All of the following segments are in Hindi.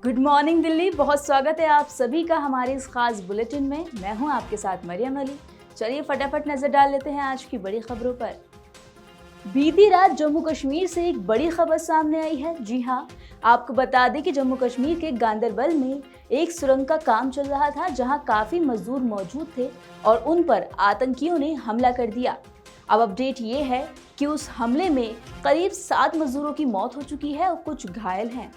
Good morning Delhi. बहुत स्वागत है आप सभी का हमारे इस खास बुलेटिन में। मैं हूं आपके साथ मरियम अली। चलिए फटाफट नजर डाल लेते हैं आज की बड़ी खबरों पर। बीती रात जम्मू कश्मीर से एक बड़ी खबर सामने आई है। जी हां, आपको बता दें कि जम्मू कश्मीर के गांदरबल में एक सुरंग का काम चल रहा था, जहां काफी मजदूर मौजूद थे और उन पर आतंकियों ने हमला कर दिया। अब अपडेट ये है कि उस हमले में करीब 7 मजदूरों की मौत हो चुकी है और कुछ घायल हैं।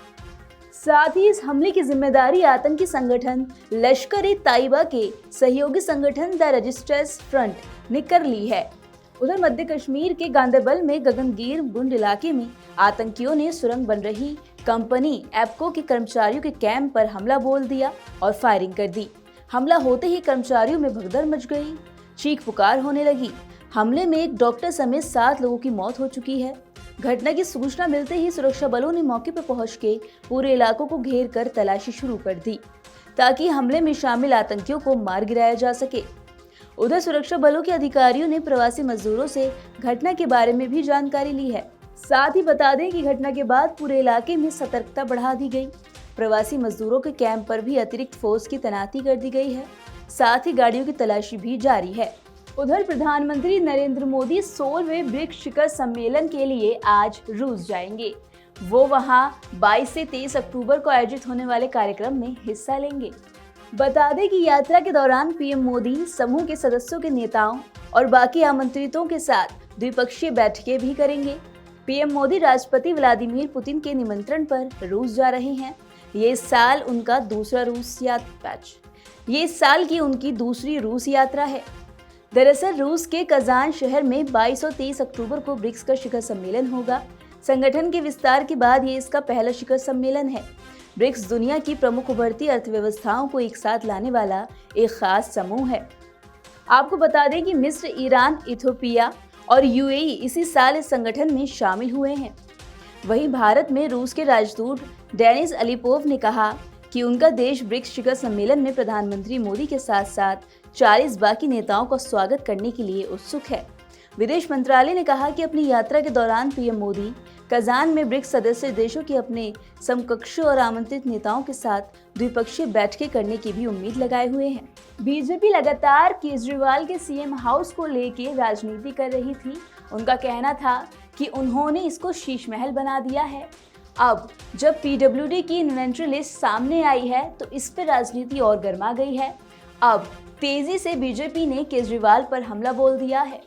साथ ही इस हमले की जिम्मेदारी आतंकी संगठन लश्कर-ए-तैयबा के सहयोगी संगठन द रजिस्टर्स फ्रंट ने कर ली है। उधर मध्य कश्मीर के गांदरबल में गगनगीर गुंड इलाके में आतंकियों ने सुरंग बन रही कंपनी एप्को के कर्मचारियों के कैंप पर हमला बोल दिया और फायरिंग कर दी। हमला होते ही कर्मचारियों में भगदड़ मच गई, चीख पुकार होने लगी। हमले में एक डॉक्टर समेत 7 लोगों की मौत हो चुकी है। घटना की सूचना मिलते ही सुरक्षा बलों ने मौके पर पहुंच के पूरे इलाकों को घेर कर तलाशी शुरू कर दी, ताकि हमले में शामिल आतंकियों को मार गिराया जा सके। उधर सुरक्षा बलों के अधिकारियों ने प्रवासी मजदूरों से घटना के बारे में भी जानकारी ली है। साथ ही बता दें कि घटना के बाद पूरे इलाके में सतर्कता बढ़ा दी गई। प्रवासी मजदूरों के कैंप पर भी अतिरिक्त फोर्स की तैनाती कर दी गई है। साथ ही गाड़ियों की तलाशी भी जारी है। उधर प्रधानमंत्री नरेंद्र मोदी 16वें ब्रिक्स शिखर सम्मेलन के लिए आज रूस जाएंगे। वो वहां 22 से 23 अक्टूबर को आयोजित होने वाले कार्यक्रम में हिस्सा लेंगे। बता दें कि यात्रा के दौरान पीएम मोदी समूह के सदस्यों के नेताओं और बाकी आमंत्रितों के साथ द्विपक्षीय बैठकें भी करेंगे। पीएम मोदी राष्ट्रपति व्लादिमीर पुतिन के निमंत्रण पर रूस जा रहे हैं। ये इस साल की उनकी दूसरी रूस यात्रा है। दरअसल रूस के कजान शहर में 22 और 23 अक्टूबर को ब्रिक्स का शिखर सम्मेलन होगा। संगठन के विस्तार के बाद ये इसका पहला शिखर सम्मेलन है। ब्रिक्स दुनिया की प्रमुख उभरती अर्थव्यवस्थाओं को एक साथ लाने वाला एक खास समूह है। आपको बता दें कि मिस्र, ईरान, इथियोपिया और यूएई इसी साल इस संगठन में शामिल हुए हैं। वहीं भारत में रूस के राजदूत डेनिस अलीपोव ने कहा कि उनका देश ब्रिक्स शिखर सम्मेलन में प्रधानमंत्री मोदी के साथ साथ 40 बाकी नेताओं का स्वागत करने के लिए उत्सुक है। विदेश मंत्रालय ने कहा कि अपनी यात्रा के दौरान पीएम मोदी कजान में ब्रिक्स सदस्य देशों के अपने समकक्षों और आमंत्रित नेताओं के साथ द्विपक्षीय बैठकें करने की भी उम्मीद लगाए हुए हैं। बीजेपी लगातार केजरीवाल के सीएम हाउस को लेकर राजनीति कर रही थी। उनका कहना था कि उन्होंने इसको शीश महल बना दिया है। अब जब पीडब्ल्यूडी की इन्वेंट्री लिस्ट सामने आई है तो इस पर राजनीति और गर्मा गई है। अब तेजी से बीजेपी ने केजरीवाल पर हमला बोल दिया है।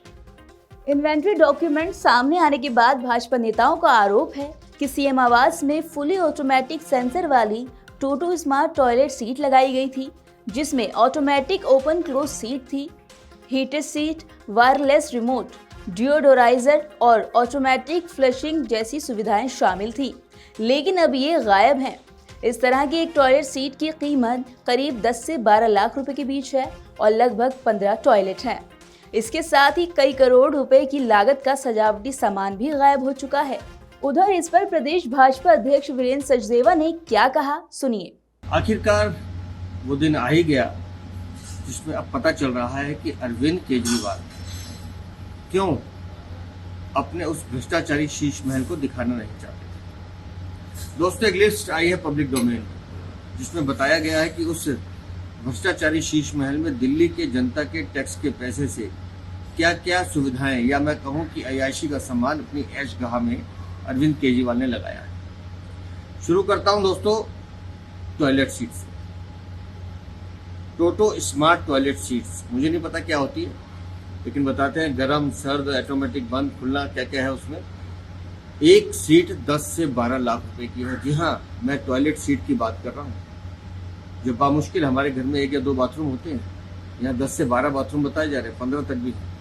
इन्वेंट्री डॉक्यूमेंट सामने आने के बाद भाजपा नेताओं का आरोप है कि सीएम आवास में फुली ऑटोमेटिक सेंसर वाली टोटो स्मार्ट टॉयलेट सीट लगाई गई थी, जिसमें ऑटोमेटिक ओपन क्लोज सीट थी, heated seat, wireless remote, deodoriser और ऑटोमेटिक फ्लशिंग जैसी सुविधाएं शामिल थी, लेकिन अब ये गायब हैं। इस तरह की एक टॉयलेट सीट की कीमत करीब 10 से 12 लाख रुपए के बीच है और लगभग 15 टॉयलेट हैं। इसके साथ ही कई करोड़ रुपए की लागत का सजावटी सामान भी गायब हो चुका है। उधर इस पर प्रदेश भाजपा अध्यक्ष वीरेंद्र सचदेवा ने क्या कहा, सुनिए। आखिरकार वो दिन आ ही गया जिसमें अब पता चल रहा है कि अरविंद केजरीवाल क्यों अपने उस भ्रष्टाचारी शीश महल को दिखाना नहीं चाहते। दोस्तों, एक लिस्ट आई है पब्लिक डोमेन में जिसमें बताया गया है कि उस भ्रष्टाचारी शीश महल में दिल्ली के जनता के टैक्स के पैसे से क्या क्या सुविधाएं या मैं कहूं कि अय्याशी का सामान अपनी ऐशगाह में अरविंद केजरीवाल ने लगाया है। शुरू करता हूं दोस्तों टॉयलेट सीट से। टोटो स्मार्ट टॉयलेट सीट्स, मुझे नहीं पता क्या होती है, लेकिन बताते हैं गर्म, सर्द, ऑटोमेटिक, बंद, खुलना, क्या क्या है उसमें। एक सीट 10 से 12 लाख रुपए की है। जी हाँ, मैं टॉयलेट सीट की बात कर रहा हूँ। जो बामुश्किल हमारे घर में 1 या 2 बाथरूम होते हैं, यहाँ 10 से 12 बाथरूम बताए जा रहे हैं, 15 तक भी है।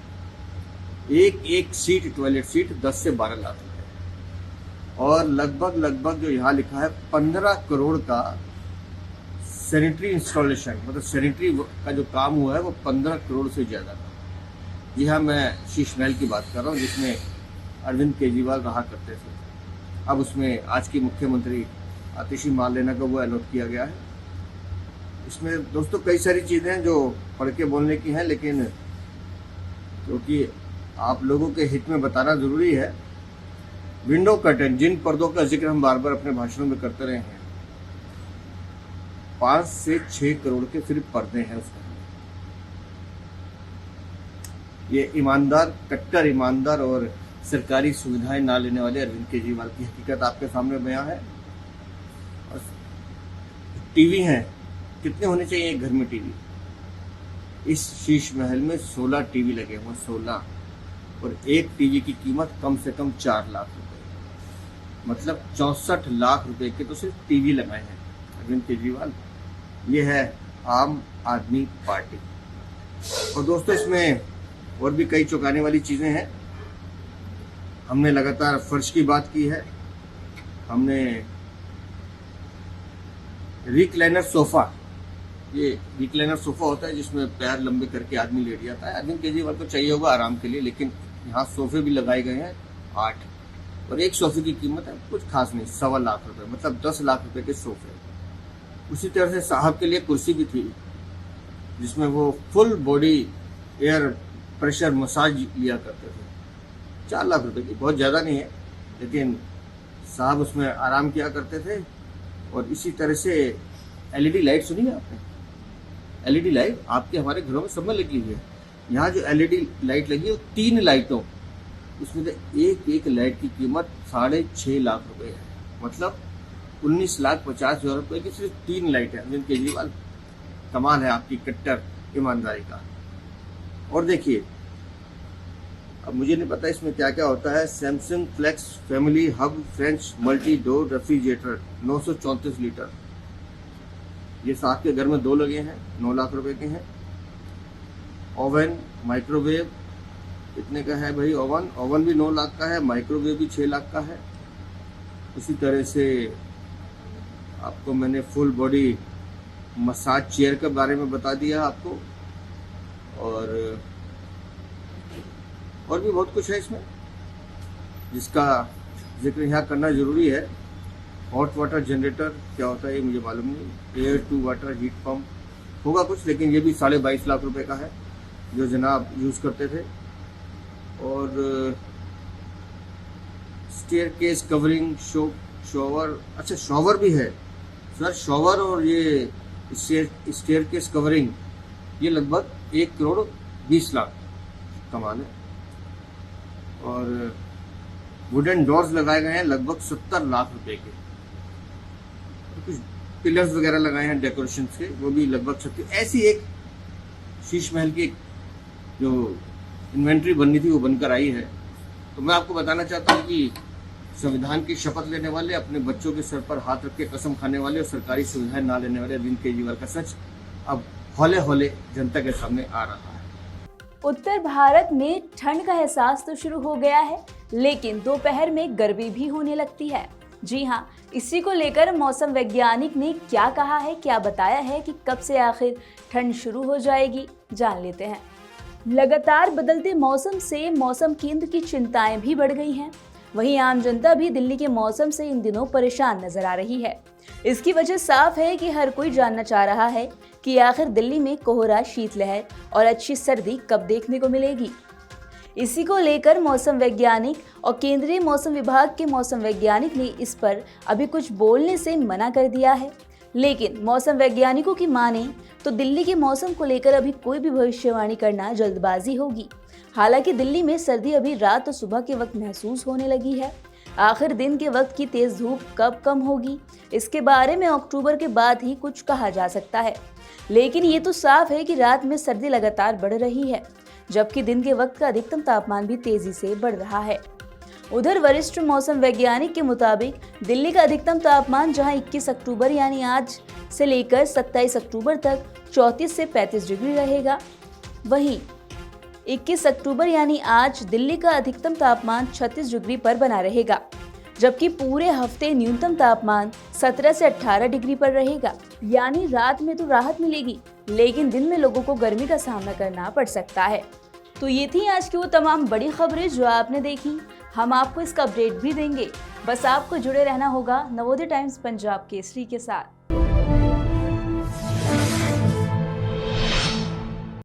एक सीट टॉयलेट सीट 10 से 12 लाख रुपए और लगभग जो यहाँ लिखा है 15 करोड़ का सैनिटरी इंस्टॉलेशन, मतलब सैनिटरी का जो काम हुआ है वो 15 करोड़ से ज्यादा था। जी हाँ, मैं शीश महल की बात कर रहा हूँ जिसमें अरविंद केजरीवाल रहा करते थे। अब उसमें आज की मुख्यमंत्री आतिशी मार्लेना को वो अलॉट किया गया है। इसमें दोस्तों कई सारी चीज़ें हैं जो पढ़ के बोलने की हैं, लेकिन क्योंकि आप लोगों के हित में बताना ज़रूरी है। विंडो कर्टन, जिन पर्दों का जिक्र हम बार बार अपने भाषणों में करते रहे हैं, 5 से 6 करोड़ के सिर्फ पर्दे हैं उसमें। ये ईमानदार, कट्टर ईमानदार और सरकारी सुविधाएं ना लेने वाले अरविंद केजरीवाल की हकीकत आपके सामने बयां है। और टीवी हैं, कितने होने चाहिए एक घर में टीवी? इस शीश महल में 16 टीवी लगे हुए, 16, और एक टीवी की कीमत कम से कम 4 लाख रुपए, मतलब 64 लाख रुपए के तो सिर्फ टीवी लगाए हैं अरविंद केजरीवाल। ये है आम आदमी पार्टी। और दोस्तों, इसमें और भी कई चौंकाने वाली चीजें हैं। हमने लगातार फर्श की बात की है, हमने रिक्लाइनर सोफा, ये रिक्लाइनर सोफा होता है जिसमें पैर लंबे करके आदमी लेट जाता है। अरविंद केजरीवाल को चाहिए होगा आराम के लिए, लेकिन यहाँ सोफे भी लगाए गए हैं 8, और एक सोफे की कीमत है कुछ खास नहीं, 1.25 लाख रुपए, मतलब 10 लाख रुपए के सोफे। उसी तरह से साहब के लिए कुर्सी भी थी जिसमें वो full body air pressure massage लिया करते थे, 4 लाख रुपए की, बहुत ज़्यादा नहीं है, लेकिन साहब उसमें आराम किया करते थे। और इसी तरह से एलईडी लाइट सुनी है आपने? एलईडी लाइट आपके हमारे घरों में सब में लगी हुई है। यहाँ जो एलईडी लाइट लगी है वो 3 लाइटों, उसमें से एक लाइट की कीमत 6.5 लाख रुपए है, मतलब 19,50,000 रुपए की सिर्फ 3 लाइट है। अरविंद केजरीवाल, कमाल है आपकी कट्टर ईमानदारी का। और देखिए, अब मुझे नहीं पता इसमें क्या क्या होता है। Samsung Flex Family Hub French multi door refrigerator 934 litre, ये साहब के घर में 2 लगे हैं, 9 लाख रुपए के हैं। ओवन माइक्रोवेव कितने का है भाई? ओवन भी 9 लाख का है, माइक्रोवेव भी 6 लाख का है। उसी तरह से आपको मैंने फुल बॉडी मसाज चेयर के बारे में बता दिया आपको, और भी बहुत कुछ है इसमें जिसका जिक्र यहाँ करना जरूरी है। हॉट वाटर जनरेटर क्या होता है ये मुझे मालूम नहीं, air to water heat pump होगा कुछ, लेकिन ये भी 22.5 लाख रुपए का है जो जनाब यूज करते थे। और स्टेयर केस कवरिंग, शॉवर, अच्छा शॉवर भी है सर, शॉवर और ये स्टेयर केस कवरिंग, ये लगभग 1 करोड़ 20 लाख कमाल है। और वुडन डोर्स लगाए गए हैं लगभग 70 लाख रुपए के। कुछ पिलर्स वगैरह लगाए हैं डेकोरेशन के, वो भी लगभग 36। ऐसी एक शीश महल की जो इन्वेंट्री बननी थी वो बनकर आई है। तो मैं आपको बताना चाहता हूँ कि संविधान की शपथ लेने वाले, अपने बच्चों के सर पर हाथ रख के कसम खाने वाले और सरकारी सुविधाएं ना लेने वाले अरविंद केजरीवाल का सच अब हौले हौले जनता के सामने आ रहा है। उत्तर भारत में ठंड का एहसास तो शुरू हो गया है, लेकिन दोपहर में गर्मी भी होने लगती है। जी हाँ, इसी को लेकर मौसम वैज्ञानिक ने क्या कहा है, क्या बताया है कि कब से आखिर ठंड शुरू हो जाएगी, जान लेते हैं। लगातार बदलते मौसम से मौसम केंद्र की चिंताएं भी बढ़ गई हैं। वहीं आम जनता भी दिल्ली के मौसम से इन दिनों परेशान नजर आ रही है। इसकी वजह साफ है कि हर कोई जानना चाह रहा है कि आखिर दिल्ली में कोहरा, शीतलहर और अच्छी सर्दी कब देखने को मिलेगी। इसी को लेकर मौसम वैज्ञानिक और केंद्रीय मौसम विभाग के मौसम वैज्ञानिक ने इस पर अभी कुछ बोलने से मना कर दिया है। लेकिन मौसम वैज्ञानिकों की माने तो दिल्ली के मौसम को लेकर अभी कोई भी भविष्यवाणी करना जल्दबाजी होगी। हालांकि दिल्ली में सर्दी अभी रात और सुबह के वक्त महसूस होने लगी है। आखिर दिन के वक्त की तेज धूप कब कम होगी, इसके बारे में अक्टूबर के बाद ही कुछ कहा जा सकता है। लेकिन ये तो साफ है कि रात में सर्दी लगातार बढ़ रही है, जबकि दिन के वक्त का अधिकतम तापमान भी तेजी से बढ़ रहा है। उधर वरिष्ठ मौसम वैज्ञानिक के मुताबिक दिल्ली का अधिकतम तापमान जहां 21 अक्टूबर यानी आज से लेकर 27 अक्टूबर तक 34 से 35 डिग्री रहेगा, वहीं 21 अक्टूबर यानी आज दिल्ली का अधिकतम तापमान 36 डिग्री पर बना रहेगा, जबकि पूरे हफ्ते न्यूनतम तापमान 17 से 18 डिग्री पर रहेगा। यानी रात में तो राहत मिलेगी, लेकिन दिन में लोगों को गर्मी का सामना करना पड़ सकता है। तो ये थी आज की वो तमाम बड़ी खबरें जो आपने देखी। हम आपको इसका अपडेट भी देंगे, बस आपको जुड़े रहना होगा नवोदय टाइम्स पंजाब केसरी के साथ।